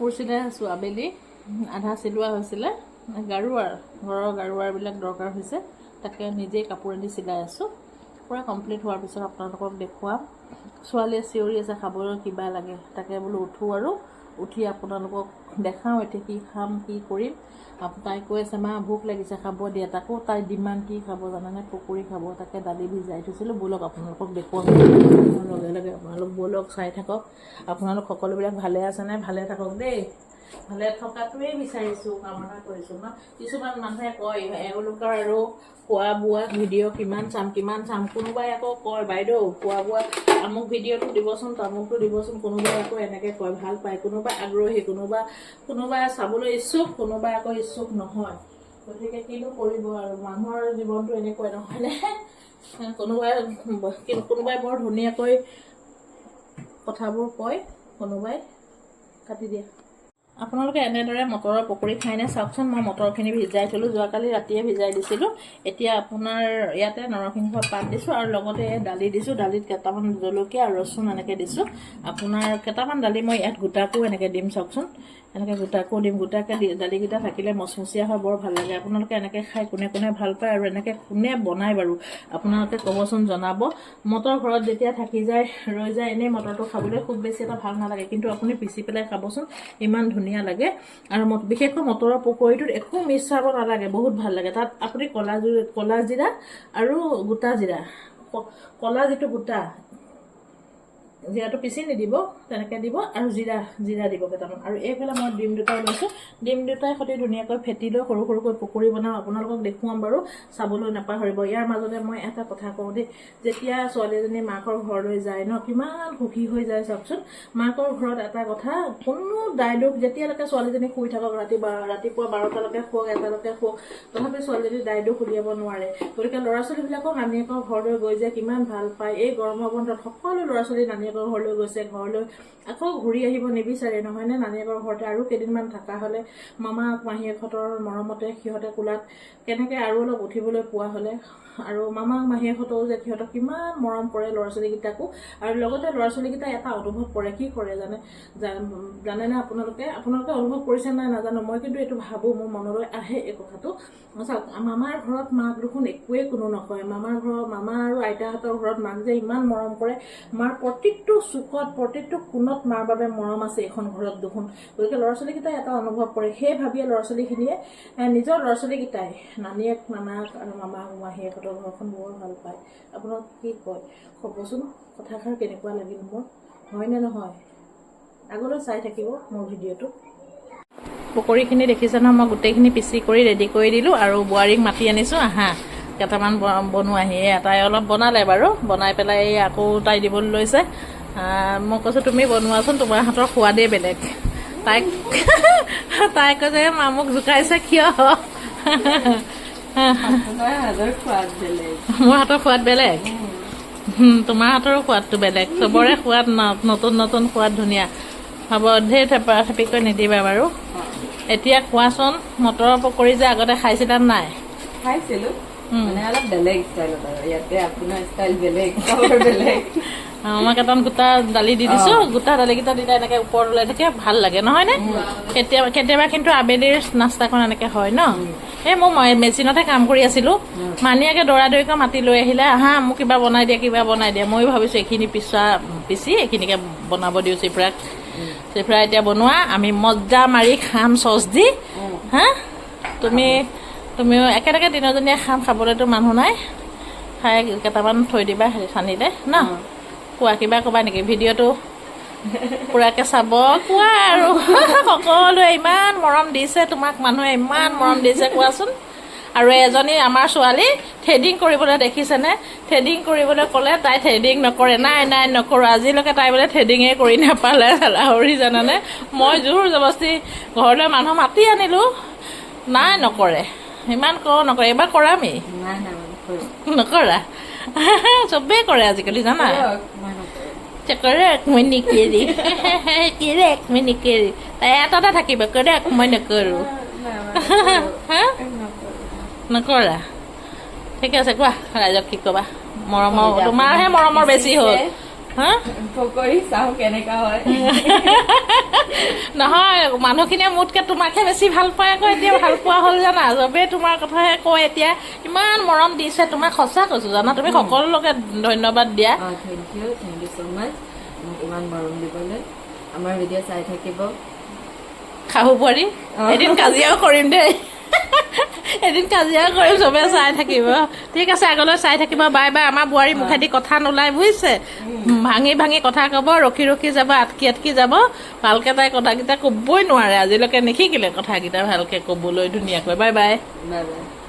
কাপোৰ চিলাই আছোঁ আবেলি আধা চিলোৱা হৈছিলে গাৰুৱাৰ ঘৰৰ গাৰুৱাৰবিলাক দৰকাৰ হৈছে তাকে নিজেই কাপোৰ আনি চিলাই আছোঁ পুৰা কমপ্লিট হোৱাৰ পিছত আপোনালোকক দেখুৱাম ছোৱালীয়ে চিঞৰি আছে খাবলৈ কিবা লাগে তাকে বোলো উঠোঁ আৰু উঠি আপোনালোকক দেখাওঁ এতিয়া কি খাম কি কৰিম তাই কৈ আছে মা ভোক লাগিছে খাব দিয়া তাকো তাই ডিমাণ্ড কি খাব জানেনে পকৰি খাব তাকে দালি ভিজাই থৈছিলোঁ ব'লক আপোনালোকক দেখুৱাম লগে লগে আপোনালোক ব'লক চাই থাকক আপোনালোক সকলোবিলাক ভালে আছেনে ভালে থাকক দেই ভালে থকাটোৱেই বিচাৰিছোঁ কামনা কৰিছোঁ ন কিছুমান মানুহে কয় এওঁলোকৰ আৰু খোৱা বোৱা ভিডিঅ' কিমান চাম কোনোবাই আকৌ কয় বাইদেউ খোৱা বোৱা আমুক ভিডিঅ'টো দিবচোন তামুকটো দিবচোন কোনোবাই আকৌ এনেকৈ কয় ভাল পায় কোনোবাই আগ্ৰহী কোনোবাই চাবলৈ ইচ্ছুক কোনোবাই আকৌ ইচ্ছুক নহয় গতিকে কিনো কৰিব আৰু মানুহৰ জীৱনটো এনেকুৱাই নহয়নে কোনোবাই বৰ ধুনীয়াকৈ কথাবোৰ কয় কোনোবাই কাটি দিয়ে আপোনালোকে এনেদৰে মটৰৰ পকৰি খাইনে চাওকচোন মই মটৰখিনি ভিজাই থলোঁ যোৱাকালি ৰাতিয়ে ভিজাই দিছিলোঁ এতিয়া আপোনাৰ ইয়াতে নৰসিংহ পাত দিছোঁ আৰু লগতে দালি দিছোঁ দালিত কেইটামান জলকীয়া আৰু ৰচুন এনেকৈ দিছোঁ আপোনাৰ কেইটামান দালি মই ইয়াত গোটাকো এনেকৈ দিম চাওকচোন এনেকৈ গোটাকো দিম গোটাকৈ দালিকেইটা থাকিলে মচমচীয়া হয় বৰ ভাল লাগে আপোনালোকে এনেকৈ খাই কোনে কোনে ভাল পায় আৰু এনেকৈ কোনে বনায় বাৰু আপোনালোকে ক'বচোন জনাব মটৰ ঘৰত যেতিয়া থাকি যায় ৰৈ যায় এনেই মটৰটো খাবলৈ খুব বেছি এটা ভাল নালাগে কিন্তু আপুনি পিচি পেলাই খাবচোন ইমান ধুনীয়া লাগে আৰু বিশেষকৈ মটৰৰ পকৰিটোত একো মিক্সাব নালাগে বহুত ভাল লাগে তাত আপুনি কলা জিৰা আৰু গোটা জিৰা কলা যিটো গোটা জিৰাটো পিচি নিদিব তেনেকৈ দিব আৰু জিৰা দিব কেইটামান আৰু এইফালে মই ডিম দুটা লৈছোঁ ডিম দুটাই সৈতে ধুনীয়াকৈ ফেটি লৈ সৰু সৰুকৈ পকৰি বনাওঁ আপোনালোকক দেখুৱাম বাৰু চাবলৈ নাপাহৰিব ইয়াৰ মাজতে মই এটা কথা কওঁ দেই যেতিয়া ছোৱালীজনী মাকৰ ঘৰলৈ যায় ন কিমান সুখী হৈ যায় চাওকচোন মাকৰ ঘৰত এটা কথা কোনো ডাইলগ যেতিয়ালৈকে ছোৱালীজনী শুই থাকক ৰাতিপুৱা 12টালৈকে শুৱক 1টালৈকে শুৱক তথাপি ছোৱালীজনী ডাইলগ উলিয়াব নোৱাৰে গতিকে ল'ৰা ছোৱালীবিলাকক নানীয়েকৰ ঘৰলৈ গৈ যে কিমান ভাল পায় এই গৰমৰ বন্ধত সকলো ল'ৰা ছোৱালী নানীয়েকৰ ঘৰলৈ গৈছে ঘৰলৈ আকৌ ঘূৰি আহিব নিবিচাৰে নহয়নে নানীয়েকৰ ঘৰতে আৰু কেইদিনমান থকা হ'লে মামা মাহীয়েকহঁতৰ মৰমতে সিহঁতে কোলাত কেনেকৈ আৰু অলপ উঠিবলৈ পোৱা হ'লে আৰু মামা মাহীয়েকহঁতেও যে সিহঁতক কিমান মৰম কৰে ল'ৰা ছোৱালীকেইটাকো আৰু লগতে ল'ৰা ছোৱালীকেইটাই এটা অনুভৱ কৰে কি কৰে জানেনে আপোনালোকে অনুভৱ কৰিছে নাই নাজানো মই কিন্তু এইটো ভাবোঁ মোৰ মনলৈ আহে এই কথাটো চাওক মামাৰ ঘৰত মাক দেখোন একোৱেই কোনো নকয় মামা আৰু আইতাহঁতৰ ঘৰত মাক যে ইমান মৰম কৰে মাৰ প্ৰত্যেকটো চুকত প্ৰত্যেকটো কোণত মাৰ বাবে মৰম আছে এইখন ঘৰত দেখোন গতিকে ল'ৰা ছোৱালীকেইটাই এটা অনুভৱ কৰে সেই ভাবিয়ে ল'ৰা ছোৱালীখিনিয়ে নিজৰ ল'ৰা ছোৱালীকেইটাই নানীয়েক নানাক আৰু মামা মাহীয়েকহঁতৰ ঘৰখন বৰ ভাল পায় আপোনাক কি কয় ক'বচোন কথাষাৰ কেনেকুৱা লাগিল মোৰ হয়নে নহয় আগলৈ চাই থাকিব মোৰ ভিডিঅ'টো পকৰিখিনি দেখিছে নহয় মই গোটেইখিনি পিচি কৰি ৰেডি কৰি দিলোঁ আৰু বোৱাৰীক মাতি আনিছোঁ আহা কেইটামান বনোৱাহি তাই অলপ বনালে বাৰু বনাই পেলাই আকৌ তাই দিবলৈ লৈছে মই কৈছোঁ তুমি বনোৱাচোন তোমাৰ হাতৰ সোৱাদেই বেলেগ তাই কৈছে মা মোক জোকাইছে কিয় মোৰ হাতৰ সোৱাদ বেলেগ তোমাৰ হাতৰো সোৱাদটো বেলেগ চবৰে সোৱাদ নতুন নতুন সোৱাদ ধুনীয়া হ'ব ঢেৰ থেপা থেপিকৈ নিদিবা বাৰু এতিয়া কোৱাচোন মটৰৰ পকৰি যে আগতে খাইছিলা নাই খাইছিলোঁ মানে অলপ বেলেগ ষ্টাইলত আৰু ইয়াতে আপোনাৰ ষ্টাইল বেলেগ বেলেগ মই কেইটামান গোটা দালি দি দিছোঁ গোটা দালিকেইটা দিলে এনেকৈ ওপৰত ওলাই থাকে ভাল লাগে নহয়নে কেতিয়াবা কিন্তু আবেলিৰ নাস্তাখন এনেকৈ হয় ন এই মই মেচিনতে কাম কৰি আছিলোঁ মানীয়াকৈ দৌৰাদৌৰিকৈ মাতি লৈ আহিলে আহা মোক কিবা বনাই দিয়া ময়ো ভাবিছোঁ এইখিনি পিচি এইখিনিকে বনাব দিওঁ চিফৰা এতিয়া বনোৱা আমি মজা মাৰি খাম চচ দি হা তুমিও একেলগে দিনজনীয়ে খাবলৈতো মানুহ নাই খাই কেইটামান থৈ দিবা সানিলে ন কোৱা কিবা ক'বা নেকি ভিডিঅ'টো পুৰাকৈ চাব কোৱা আৰু সকলোৱে ইমান মৰম দিছে তোমাক মানুহে ইমান মৰম দিছে কোৱাচোন আৰু এজনী আমাৰ ছোৱালী থ্ৰেডিং কৰিবলৈ দেখিছেনে থ্ৰেডিং কৰিবলৈ ক'লে তাই থ্ৰেডিং নকৰে নাই নকৰোঁ আজিলৈকে তাই বোলে থ্ৰেডিঙে কৰি নাপালে লাহৰি জানানে মই জোৰ জবস্তি ঘৰলৈ মানুহ মাতি আনিলোঁ নাই নকৰে ইমান নকৰে এইবাৰ কৰামি নকৰা চবেই কৰে আজিকালি জানা কৰে মই নিকেৰি মই নিকেৰি তাই এটাতে থাকিব কৰে মই নকৰোঁ নকৰা ঠিক আছে কোৱা ৰাইজক কি ক'বা মৰমৰ তোমাৰহে মৰমৰ বেছি হ'ল হা পকৰি চাওঁ কেনেকা হয় নহয় মানুহখিনিয়ে মোতকে তোমাকহে বেছি ভাল পায় আকৌ এতিয়া ভাল পোৱা হ'ল জানা চবেই তোমাৰ কথাহে কয় এতিয়া ইমান মৰম দিছে তোমাক সঁচা কৈছো জানা তুমি সকলোকে ধন্যবাদ দিয়া থেংক ইউ ছ' মাছ মোক ইমান মৰম দিবলৈ আমাৰ ভিডিঅ' চাই থাকিব শাহু বোৱাৰী এদিন কাজিয়াও কৰিম দেই এদিন কাজিয়া কৰিম চবে চাই থাকিব ঠিক আছে আগলৈ চাই থাকিব বাই বাই আমাৰ বোৱাৰী মুখেদি কথা নোলায় বুজিছে ভাঙি ভাঙি কথা কব ৰখি ৰখি যাব আটকি আটকি যাব ভালকে তাই কথাকেইটা কবই নোৱাৰে আজিলৈকে নিশিকিলে কথাকেইটা ভালকে কবলৈ ধুনীয়াকৈ বাই বাই বাই বাই